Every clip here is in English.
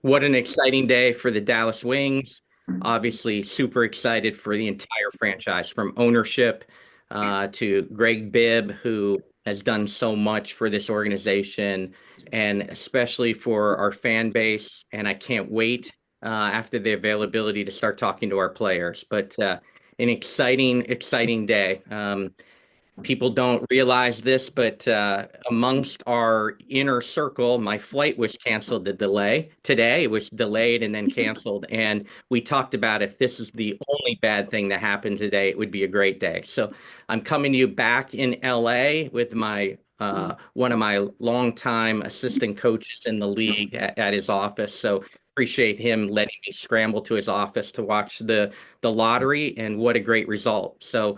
What an exciting day for the Dallas Wings. Obviously, super excited for the entire franchise, from ownership to Greg Bibb, who has done so much for this organization, and especially for our fan base. And I can't wait after the availability to start talking to our players. But an exciting day. People don't realize this, but amongst our inner circle, my flight was canceled. The delay today, it was delayed and then canceled. And we talked about if this is the only bad thing that happened today, it would be a great day. So I'm coming to you back in LA with my one of my longtime assistant coaches in the league at his office. So appreciate him letting me scramble to his office to watch the lottery, and what a great result. So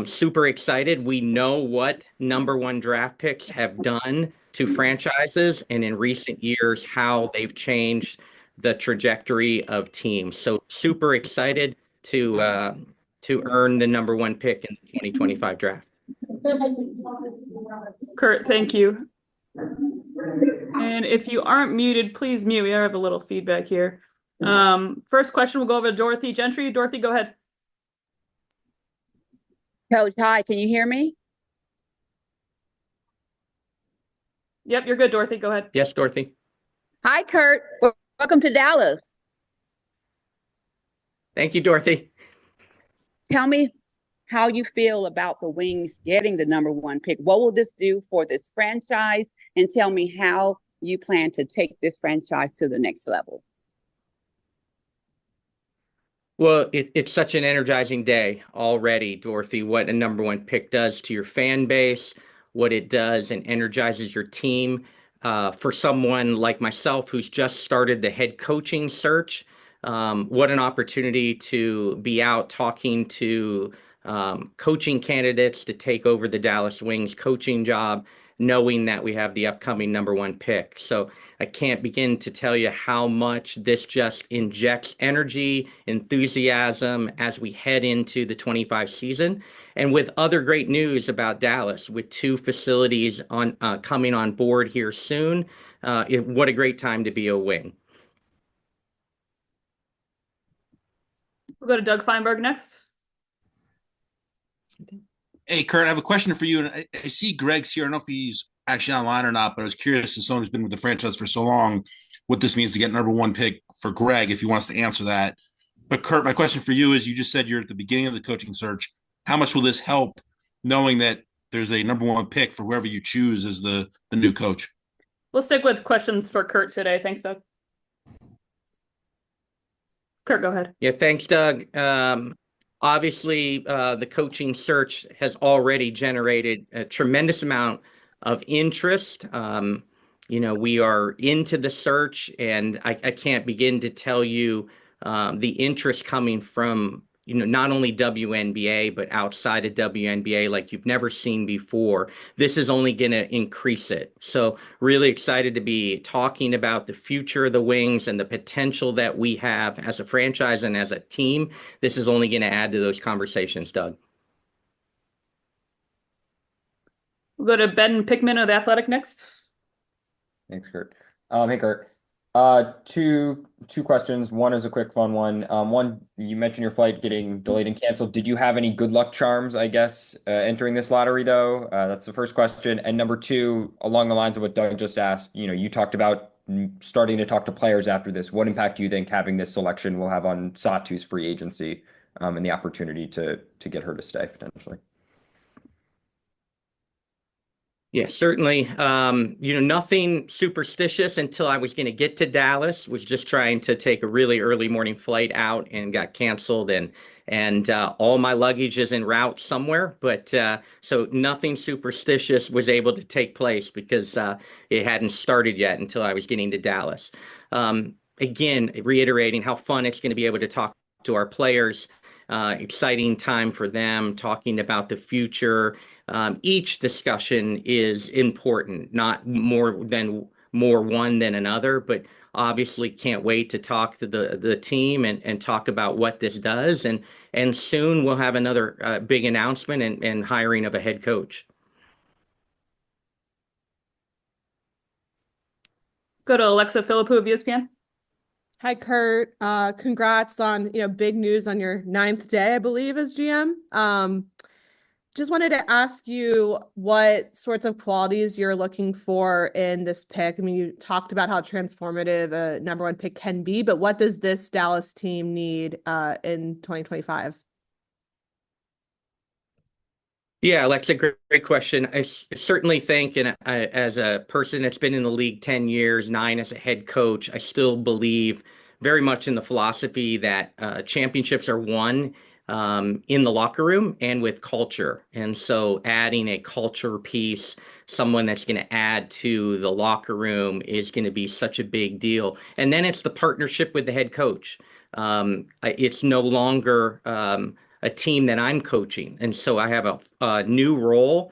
super excited. We know what number one draft picks have done to franchises, and in recent years, how they've changed the trajectory of teams. So super excited to earn the number one pick in the 2025 draft. Curt, thank you. And if you aren't muted, please mute. We have a little feedback here. First question, we'll go over to Dorothy Gentry. Dorothy, go ahead. Coach, hi, can you hear me? Yep, you're good, Dorothy. Go ahead. Yes, Dorothy. Hi, Curt. Welcome to Dallas. Thank you, Dorothy. Tell me how you feel about the Wings getting the number one pick. What will this do for this franchise? And tell me how you plan to take this franchise to the next level. Well, it's such an energizing day already, Dorothy. What a number one pick does to your fan base, what it does and energizes your team. For someone like myself who's just started the head coaching search, what an opportunity to be out talking to coaching candidates to take over the Dallas Wings coaching job, knowing that we have the upcoming number one pick. So I can't begin to tell you how much this just injects energy, enthusiasm as we head into the 25 season. And with other great news about Dallas, with two facilities on coming on board here soon, what a great time to be a Wing. We'll go to Doug Feinberg next. Hey, Curt, I have a question for you. And I see Greg's here. I don't know if he's actually online or not, but I was curious, as someone who's been with the franchise for so long, what this means to get number one pick for Greg, if he wants to answer that. But Curt, my question for you is, you just said you're at the beginning of the coaching search. How much will this help knowing that there's a number one pick for whoever you choose as the new coach? We'll stick with questions for Curt today. Thanks, Doug. Curt, go ahead. Yeah, thanks, Doug. Obviously, the coaching search has already generated a tremendous amount of interest. We are into the search, and I can't begin to tell you the interest coming from, not only WNBA, but outside of WNBA like you've never seen before. This is only going to increase it. So really excited to be talking about the future of the Wings and the potential that we have as a franchise and as a team. This is only going to add to those conversations, Doug. We'll go to Ben Pickman of The Athletic next. Thanks, Curt. Hey, Curt. Two questions. One is a quick fun one. One, you mentioned your flight getting delayed and canceled. Did you have any good luck charms, I guess, entering this lottery, though? That's the first question. And number two, along the lines of what Doug just asked, you talked about starting to talk to players after this. What impact do you think having this selection will have on Satu's free agency and the opportunity to get her to stay potentially? Yeah, certainly. Nothing superstitious until I was going to get to Dallas. Was just trying to take a really early morning flight out and got canceled, and all my luggage is en route somewhere. But so nothing superstitious was able to take place because it hadn't started yet until I was getting to Dallas. Again, reiterating how fun it's going to be able to talk to our players. Exciting time for them, talking about the future. Each discussion is important, not more one than another, but obviously can't wait to talk to the team and talk about what this does. And soon we'll have another big announcement and hiring of a head coach. Go to Alexa Philippou of ESPN. Hi, Curt. Congrats on, big news on your ninth day, I believe, as GM. Just wanted to ask you what sorts of qualities you're looking for in this pick. I mean, you talked about how transformative a number one pick can be, but what does this Dallas team need in 2025? Yeah, that's a great question. Certainly think, and as a person that's been in the league 10 years, 9 as a head coach, I still believe very much in the philosophy that championships are won in the locker room and with culture. And so adding a culture piece, someone that's going to add to the locker room is going to be such a big deal. And then it's the partnership with the head coach. It's no longer a team that I'm coaching. And so I have a new role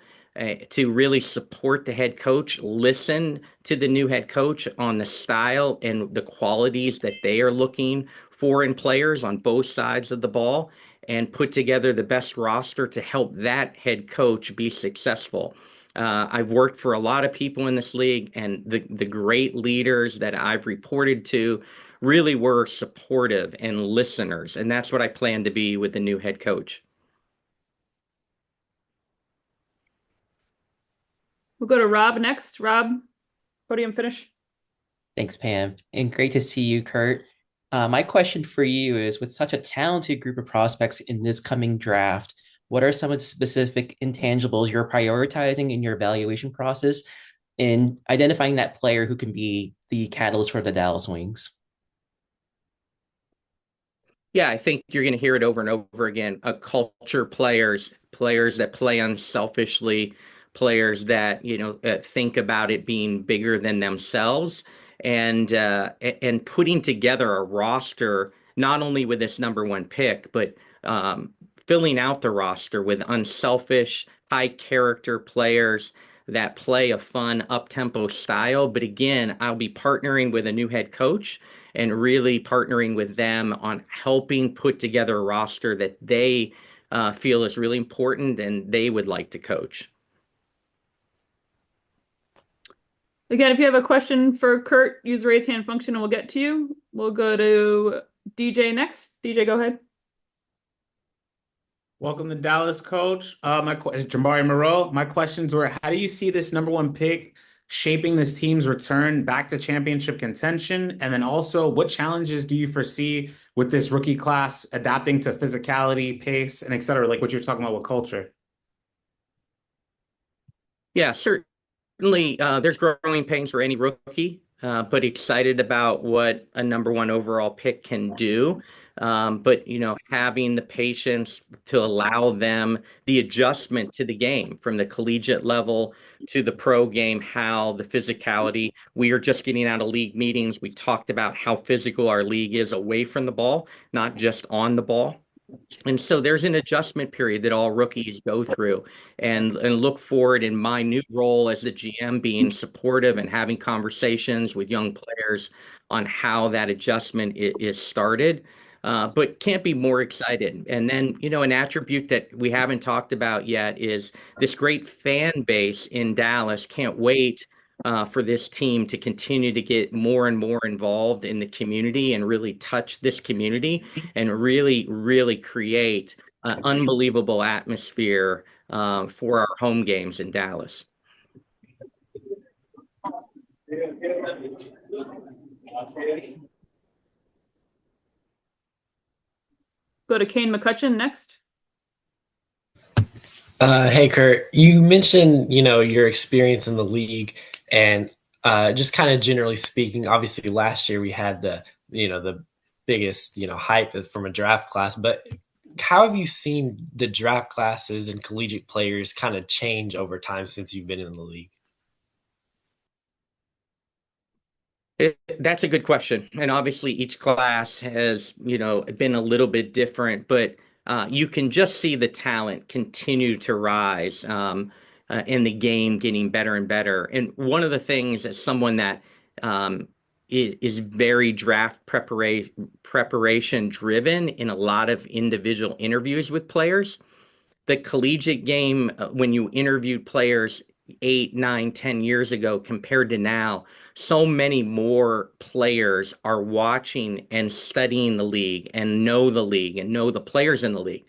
to really support the head coach, listen to the new head coach on the style and the qualities that they are looking for in players on both sides of the ball, and put together the best roster to help that head coach be successful. I've worked for a lot of people in this league, and the great leaders that I've reported to really were supportive and listeners. And that's what I plan to be with the new head coach. We'll go to Rob next. Rob, podium finish. Thanks, Pam. And great to see you, Curt. My question for you is, with such a talented group of prospects in this coming draft, what are some of the specific intangibles you're prioritizing in your evaluation process in identifying that player who can be the catalyst for the Dallas Wings? Yeah, I think you're going to hear it over and over again. Culture players, players that play unselfishly, players that think about it being bigger than themselves, and putting together a roster not only with this number one pick, but filling out the roster with unselfish, high character players that play a fun up-tempo style. But again, I'll be partnering with a new head coach and really partnering with them on helping put together a roster that they feel is really important and they would like to coach. Again, if you have a question for Curt, use the raise hand function and we'll get to you. We'll go to DJ next. DJ, go ahead. Welcome to Dallas, Coach. It's Jabari Moreau. My questions were: how do you see this number one pick shaping this team's return back to championship contention? And then also, what challenges do you foresee with this rookie class adapting to physicality, pace, and et cetera, like what you're talking about with culture? Yeah, certainly there's growing pains for any rookie, but excited about what a number one overall pick can do. But having the patience to allow them the adjustment to the game from the collegiate level to the pro game, how the physicality. We are just getting out of league meetings. We talked about how physical our league is away from the ball, not just on the ball. And so there's an adjustment period that all rookies go through, and look forward in my new role as the GM being supportive and having conversations with young players on how that adjustment is started. But can't be more excited. And then, an attribute that we haven't talked about yet is this great fan base in Dallas. Can't wait for this team to continue to get more and more involved in the community and really touch this community and really, really create an unbelievable atmosphere for our home games in Dallas. Go to Kane McCutcheon next. Hey, Curt, you mentioned, your experience in the league, and just kind of generally speaking, obviously last year we had the biggest, hype from a draft class, but how have you seen the draft classes and collegiate players kind of change over time since you've been in the league? That's a good question. And obviously each class has, been a little bit different, but you can just see the talent continue to rise in the game getting better and better. And one of the things as someone that is very draft preparation driven in a lot of individual interviews with players, the collegiate game, when you interviewed players, 8, 9, 10 years ago compared to now, so many more players are watching and studying the league and know the players in the league.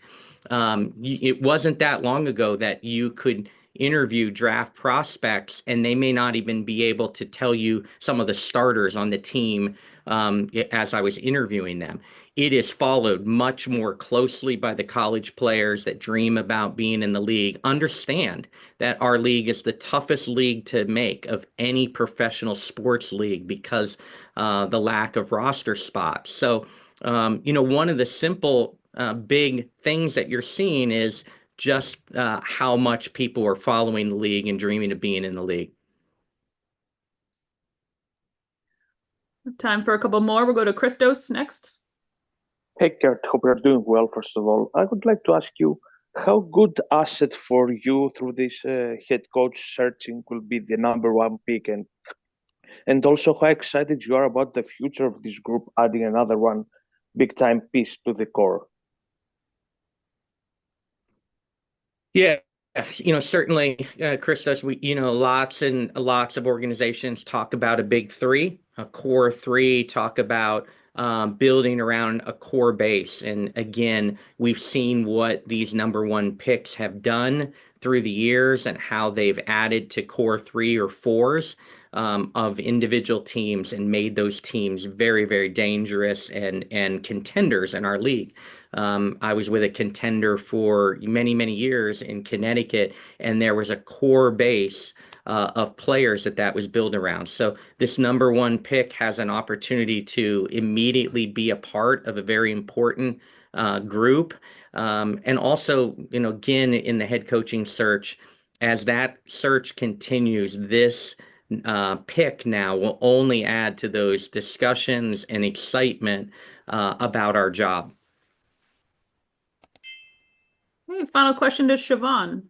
It wasn't that long ago that you could interview draft prospects and they may not even be able to tell you some of the starters on the team as I was interviewing them. It is followed much more closely by the college players that dream about being in the league. Understand that our league is the toughest league to make of any professional sports league because the lack of roster spots. So, one of the simple big things that you're seeing is just how much people are following the league and dreaming of being in the league. Time for a couple more. We'll go to Christos next. Hey, Curt, hope you're doing well, first of all. I would like to ask you how good asset for you through this head coach searching will be the number one pick, and also how excited you are about the future of this group, adding another one big time piece to the core. Yeah, certainly, Christos, lots and lots of organizations talk about a big three, a core three, talk about building around a core base. And again, we've seen what these number one picks have done through the years and how they've added to core three or fours of individual teams and made those teams very, very dangerous and contenders in our league. I was with a contender for many, many years in Connecticut, and there was a core base of players that was built around. So this number one pick has an opportunity to immediately be a part of a very important group. And also, again, in the head coaching search, as that search continues, this pick now will only add to those discussions and excitement about our job. Okay, final question to Siobhan.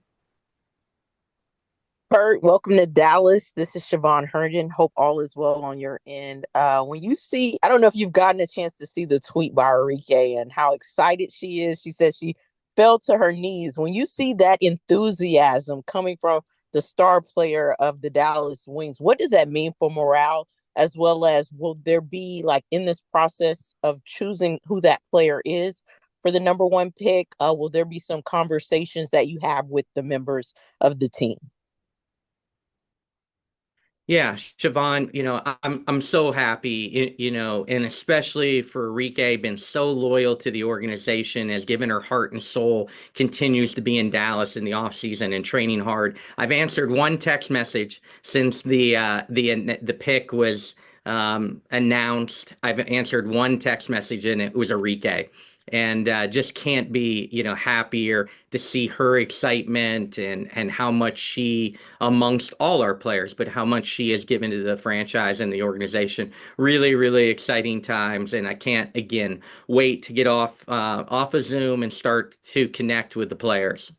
Curt, welcome to Dallas. This is Siobhan Herndon. Hope all is well on your end. When you see, I don't know if you've gotten a chance to see the tweet by Arike and how excited she is. She said she fell to her knees. When you see that enthusiasm coming from the star player of the Dallas Wings, what does that mean for morale? As well as, will there be, like, in this process of choosing who that player is for the number one pick, will there be some conversations that you have with the members of the team? Yeah, Siobhan, I'm so happy, and especially for Arike, been so loyal to the organization, has given her heart and soul, continues to be in Dallas in the off season and training hard. I've answered one text message since the pick was announced. I've answered one text message, and it was Arike. And just can't be, happier to see her excitement and how much she, amongst all our players, but how much she has given to the franchise and the organization. Really, really exciting times, and I can't again wait to get off of Zoom and start to connect with the players.